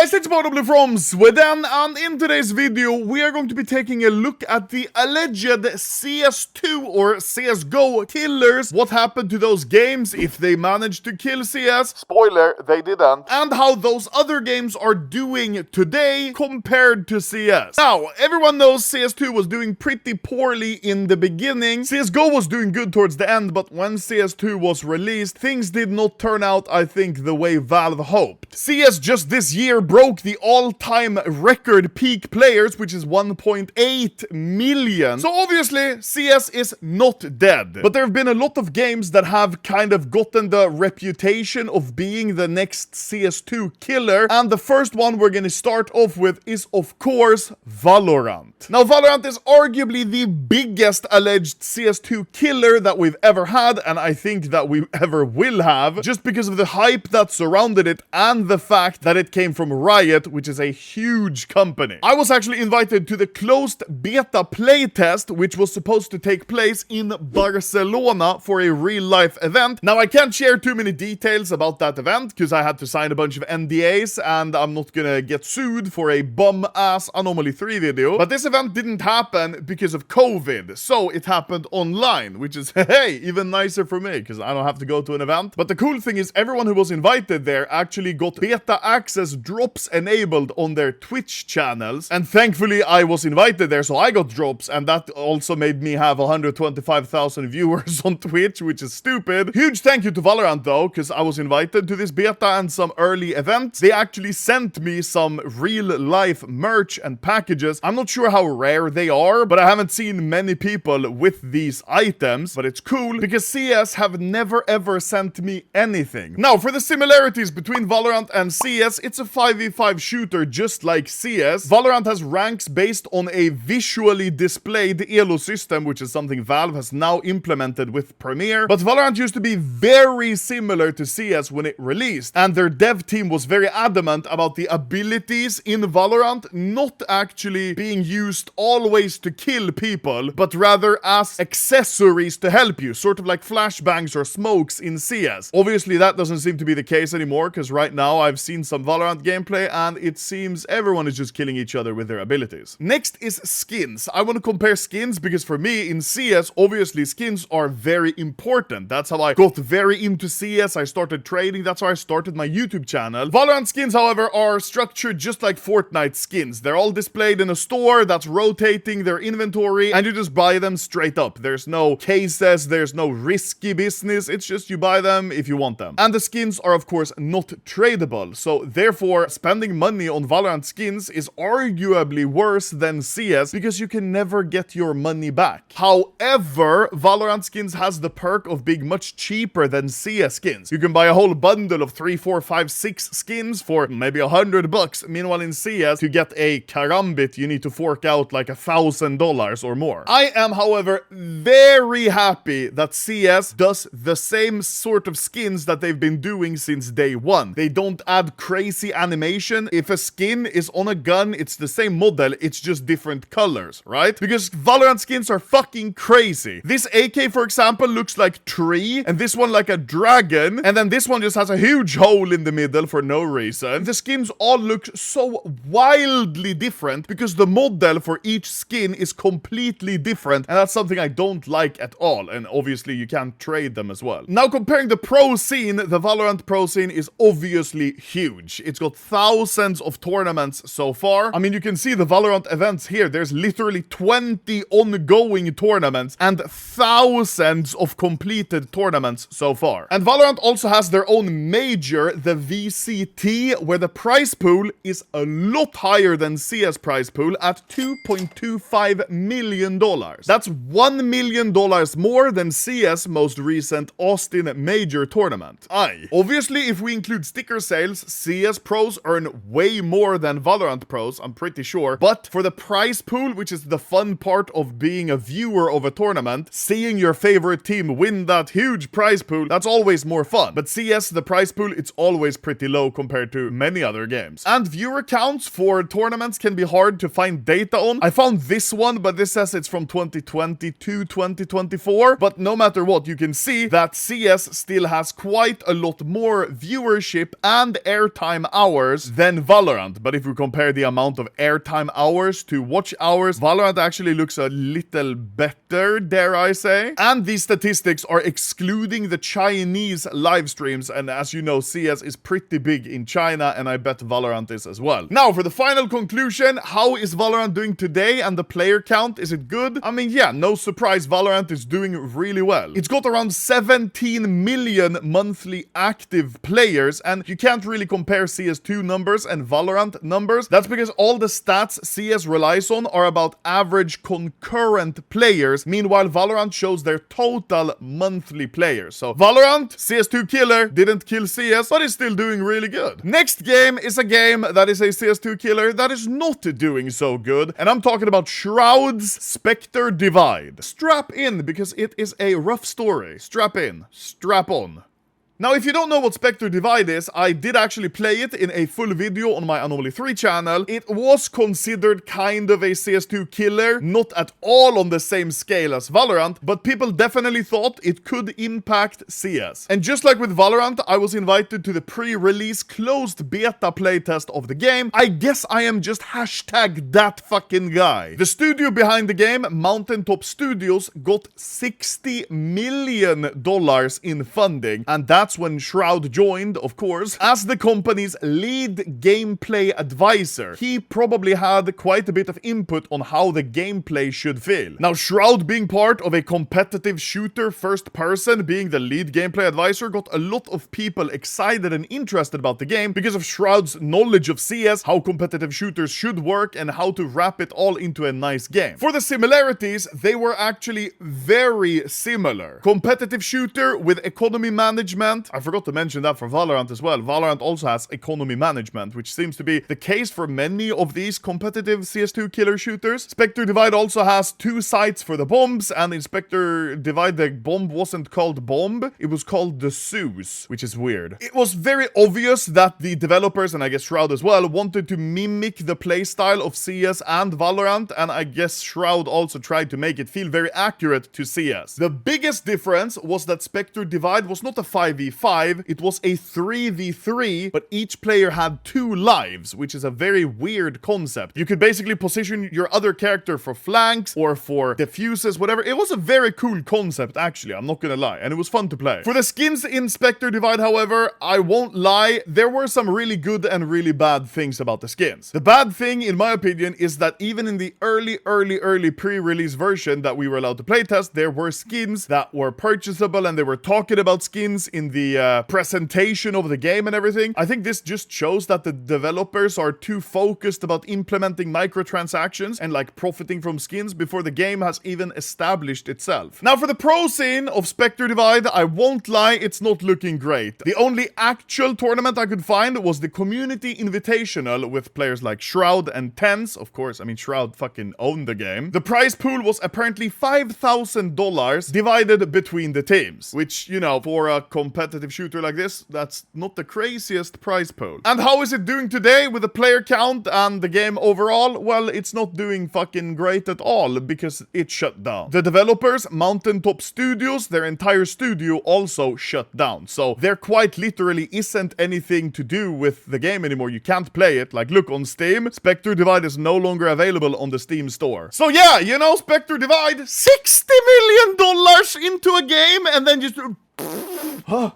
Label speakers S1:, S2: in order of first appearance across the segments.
S1: guys, it's Bottomly from Sweden, and in today's video we are going to be taking a look at the alleged CS2 or CSGO killers, what happened to those games, if they managed to kill CS, spoiler, they didn't, and how those other games are doing today compared to CS. Now, everyone knows CS2 was doing pretty poorly in the beginning, CSGO was doing good towards the end, but when CS2 was released, things did not turn out, I think, the way Valve hoped. CS just this year broke the all-time record peak players, which is 1.8 million. So obviously, CS is not dead. But there have been a lot of games that have kind of gotten the reputation of being the next CS2 killer. And the first one we're gonna start off with is, of course, Valorant. Now, Valorant is arguably the biggest alleged CS2 killer that we've ever had, and I think that we ever will have, just because of the hype that surrounded it and the fact that it came from Riot, which is a huge company. I was actually invited to the closed beta playtest, which was supposed to take place in Barcelona for a real-life event. Now, I can't share too many details about that event, because I had to sign a bunch of NDAs, and I'm not gonna get sued for a bum-ass Anomaly 3 video. But this event didn't happen because of COVID, so it happened online, which is, hey, even nicer for me, because I don't have to go to an event. But the cool thing is, everyone who was invited there actually got beta access drops enabled on their Twitch channels, and thankfully I was invited there, so I got drops, and that also made me have 125,000 viewers on Twitch, which is stupid. Huge thank you to Valorant though, because I was invited to this beta and some early events. They actually sent me some real-life merch and packages. I'm not sure how rare they are, but I haven't seen many people with these items, but it's cool because CS have never ever sent me anything. Now, for the similarities between Valorant and CS, it's a 5v5 shooter just like CS. Valorant has ranks based on a visually displayed elo system, which is something Valve has now implemented with Premiere. But Valorant used to be very similar to CS when it released, and their dev team was very adamant about the abilities in Valorant not actually being used always to kill people, but rather as accessories to help you, sort of like flashbangs or smokes in CS. Obviously, that doesn't seem to be the case anymore, because right now I've seen some Valorant gameplay and it seems everyone is just killing each other with their abilities. Next is skins. I want to compare skins because for me in CS, obviously skins are very important. That's how I got very into CS. I started trading. That's how I started my YouTube channel. Valorant skins, however, are structured just like Fortnite skins. They're all displayed in a store that's rotating their inventory and you just buy them straight up. There's no cases, there's no risky business. It's just you buy them if you want them. And the skins are of course not tradable. So therefore, spending money on Valorant skins is arguably worse than CS because you can never get your money back. However, Valorant skins has the perk of being much cheaper than CS skins. You can buy a whole bundle of 3, 4, 5, 6 skins for maybe $100. Meanwhile, in CS, to get a Karambit, you need to fork out like $1,000 or more. I am, however, very happy that CS does the same sort of skins that they've been doing since day one. They don't add crazy animation. If a skin is on a gun, it's the same model, it's just different colors, right? Because Valorant skins are fucking crazy. This AK, for example, looks like tree, and this one like a dragon, and then this one just has a huge hole in the middle for no reason. The skins all look so wildly different because the model for each skin is completely different, and that's something I don't like at all, and obviously you can't trade them as well. Now, comparing the pro scene, the Valorant pro scene is obviously huge. It's got thousands of tournaments so far. I mean, you can see the Valorant events here. There's literally 20 ongoing tournaments and thousands of completed tournaments so far. And Valorant also has their own major, the VCT, where the prize pool is a lot higher than CS prize pool at $2.25 million. That's $1 million more than CS most recent Austin major tournament. Obviously, if we include sticker sales, CS pros earn way more than Valorant pros, I'm pretty sure. But for the prize pool, which is the fun part of being a viewer of a tournament, seeing your favorite team win that huge prize pool, that's always more fun. But CS, the prize pool, it's always pretty low compared to many other games. And viewer counts for tournaments can be hard to find data on. I found this one, but this says it's from 2020 to 2024. But no matter what, you can see that CS still has quite a lot more viewership and airtime hours viewers than Valorant. But if we compare the amount of airtime hours to watch hours, Valorant actually looks a little better, dare I say. And these statistics are excluding the Chinese live streams, and as you know, CS is pretty big in China, and I bet Valorant is as well. Now, for the final conclusion, how is Valorant doing today and the player count? Is it good? I mean, yeah, no surprise, Valorant is doing really well. It's got around 17 million monthly active players, and you can't really compare CS2 numbers and Valorant numbers. That's because all the stats CS relies on are about average concurrent players. Meanwhile, Valorant shows their total monthly players. So Valorant, CS2 killer, didn't kill CS, but is still doing really good. Next game is a game that is a CS2 killer that is not doing so good, and I'm talking about Shroud's Spectre Divide. Strap in, because it is a rough story. Strap in. Strap on. Now, if you don't know what Spectre Divide is, I did actually play it in a full video on my Anomaly 3 channel. It was considered kind of a CS2 killer, not at all on the same scale as Valorant, but people definitely thought it could impact CS. And just like with Valorant, I was invited to the pre-release closed beta playtest of the game. I guess I am just hashtag that fucking guy. The studio behind the game, Mountaintop Studios, got $60 million in funding, and that's when Shroud joined, of course, as the company's lead gameplay advisor. He probably had quite a bit of input on how the gameplay should feel. Now, Shroud being part of a competitive shooter first person, being the lead gameplay advisor, got a lot of people excited and interested about the game because of Shroud's knowledge of CS, how competitive shooters should work, and how to wrap it all into a nice game. For the similarities, they were actually very similar. Competitive shooter with economy management. I forgot to mention that for Valorant as well. Valorant also has economy management, which seems to be the case for many of these competitive CS2 killer shooters. Spectre Divide also has 2 sites for the bombs, and in Spectre Divide the bomb wasn't called bomb, it was called the Zeus, which is weird. It was very obvious that the developers, and I guess Shroud as well, wanted to mimic the playstyle of CS and Valorant, and I guess Shroud also tried to make it feel very accurate to CS. The biggest difference was that Spectre Divide was not a 5v5, it was a 3v3, but each player had 2 lives, which is a very weird concept. You could basically position your other character for flanks or for defuses, whatever. It was a very cool concept, actually, I'm not gonna lie, and it was fun to play. For the skins in Spectre Divide, however, I won't lie, there were some really good and really bad things about the skins. The bad thing, in my opinion, is that even in the early pre-release version that we were allowed to playtest, there were skins that were purchasable, and they were talking about skins in the presentation of the game and everything. I think this just shows that the developers are too focused about implementing microtransactions and like profiting from skins before the game has even established itself. Now, for the pro scene of Spectre Divide, I won't lie, it's not looking great. The only actual tournament I could find was the Community Invitational with players like Shroud and Tense. Of course, I mean, Shroud fucking owned the game. The prize pool was apparently $5,000 divided between the teams, which, you know, for a competitive shooter like this, that's not the craziest prize pool. And how is it doing today with the player count and the game overall? Well, it's not doing fucking great at all because it shut down. The developers, Mountaintop Studios, their entire studio also shut down. So there quite literally isn't anything to do with the game anymore. You can't play it. Like, look on Steam, Spectre Divide is no longer available on the Steam store. So yeah, you know, Spectre Divide, $60 million into a game and then just... Oh,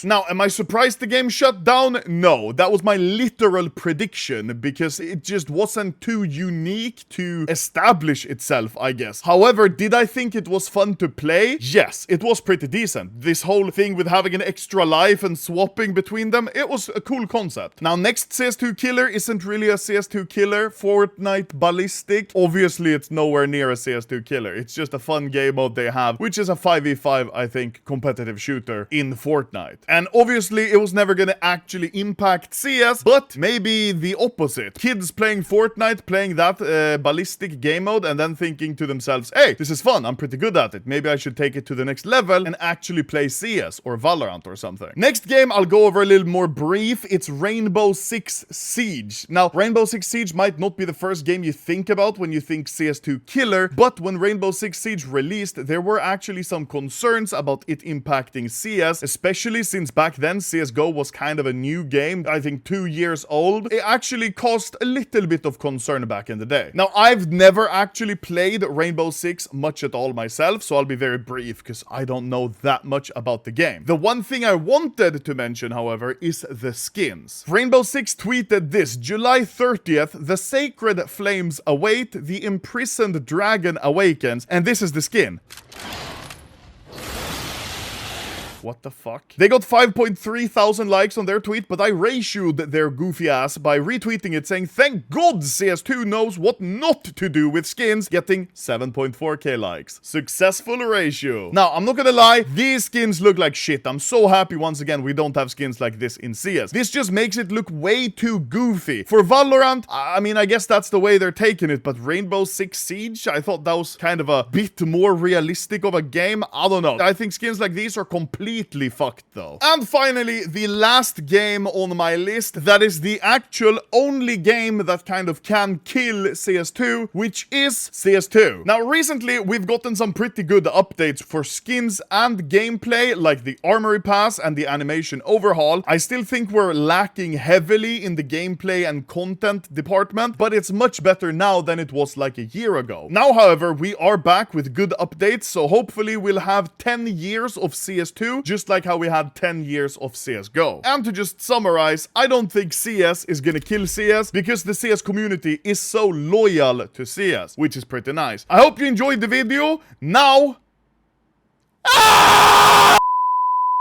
S1: now, am I surprised the game shut down? No, that was my literal prediction because it just wasn't too unique to establish itself, I guess. However, did I think it was fun to play? Yes, it was pretty decent. This whole thing with having an extra life and swapping between them, it was a cool concept. Now, next CS2 killer isn't really a CS2 killer. Fortnite Ballistic. Obviously, it's nowhere near a CS2 killer. It's just a fun game mode they have, which is a 5v5, I think, competitive shooter in Fortnite. And obviously, it was never gonna actually impact CS, but maybe the opposite. Kids playing Fortnite, playing that ballistic game mode, and then thinking to themselves, hey, this is fun, I'm pretty good at it. Maybe I should take it to the next level and actually play CS or Valorant or something. Next game, I'll go over a little more brief. It's Rainbow Six Siege. Now, Rainbow Six Siege might not be the first game you think about when you think CS2 killer, but when Rainbow Six Siege released, there were actually some concerns about it impacting CS, especially especially since back then CSGO was kind of a new game, I think 2 years old, it actually caused a little bit of concern back in the day. Now, I've never actually played Rainbow Six much at all myself, so I'll be very brief because I don't know that much about the game. The one thing I wanted to mention, however, is the skins. Rainbow Six tweeted this: July 30th, the sacred flames await, the imprisoned dragon awakens, and this is the skin. What the fuck? They got 5.3 thousand likes on their tweet, but I ratioed their goofy ass by retweeting it saying, thank God CS2 knows what not to do with skins, getting 7.4k likes. Successful ratio. Now, I'm not gonna lie, these skins look like shit. I'm so happy once again we don't have skins like this in CS. This just makes it look way too goofy. For Valorant, I mean, I guess that's the way they're taking it, but Rainbow Six Siege, I thought that was kind of a bit more realistic of a game. I don't know. I think skins like these are completely fucked though. And finally, the last game on my list, that is the actual only game that kind of can kill CS2, which is CS2. Now, recently, we've gotten some pretty good updates for skins and gameplay, like the armory pass and the animation overhaul. I still think we're lacking heavily in the gameplay and content department, but it's much better now than it was like a year ago. Now, however, we are back with good updates, so hopefully we'll have 10 years of CS2, just like how we had 10 years of CSGO. And to just summarize, I don't think CS is gonna kill CS because the CS community is so loyal to CS, which is pretty nice. I hope you enjoyed the video. Now...